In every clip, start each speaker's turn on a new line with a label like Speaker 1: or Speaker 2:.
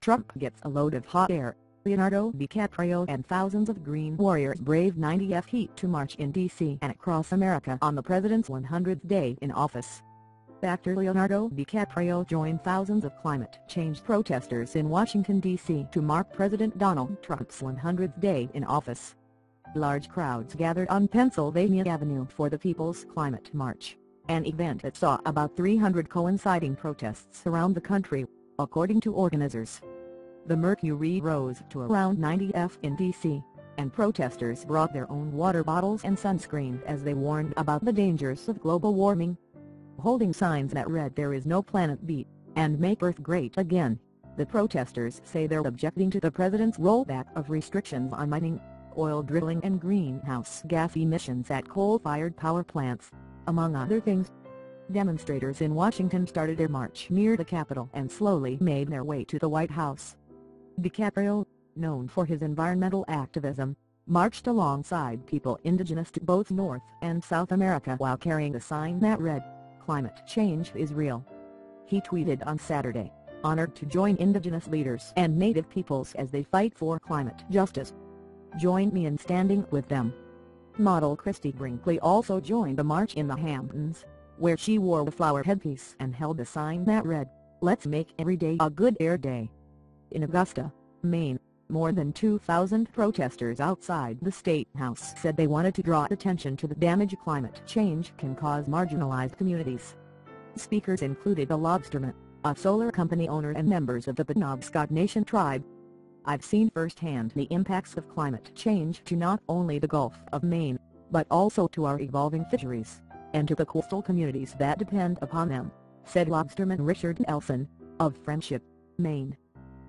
Speaker 1: Trump gets a load of hot air, Leonardo DiCaprio and thousands of Green Warriors brave 90th heat to march in D.C. and across America on the president's 100th day in office. Actor Leonardo DiCaprio joined thousands of climate change protesters in Washington, D.C. to mark President Donald Trump's 100th day in office. Large crowds gathered on Pennsylvania Avenue for the People's Climate March, an event that saw about 300 coinciding protests around the country, according to organizers. The mercury rose to around 90 degrees in D.C., and protesters brought their own water bottles and sunscreen as they warned about the dangers of global warming. Holding signs that read "There is no planet B" and "Make Earth Great Again," the protesters say they're objecting to the president's rollback of restrictions on mining, oil drilling and greenhouse gas emissions at coal-fired power plants, among other things. Demonstrators in Washington started their march near the Capitol and slowly made their way to the White House. DiCaprio, known for his environmental activism, marched alongside people indigenous to both North and South America while carrying a sign that read, "Climate change is real." He tweeted on Saturday, "Honored to join indigenous leaders and native peoples as they fight for climate justice. Join me in standing with them." Model Christy Brinkley also joined the march in the Hamptons, where she wore a flower headpiece and held a sign that read, "Let's make every day a good air day." In Augusta, Maine, more than 2,000 protesters outside the State House said they wanted to draw attention to the damage climate change can cause marginalized communities. Speakers included a lobsterman, a solar company owner and members of the Penobscot Nation tribe. "I've seen firsthand the impacts of climate change to not only the Gulf of Maine, but also to our evolving fisheries, and to the coastal communities that depend upon them," said lobsterman Richard Elson, of Friendship, Maine.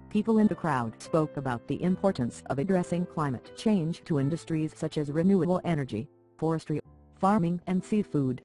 Speaker 1: People in the crowd spoke about the importance of addressing climate change to industries such as renewable energy, forestry, farming and seafood.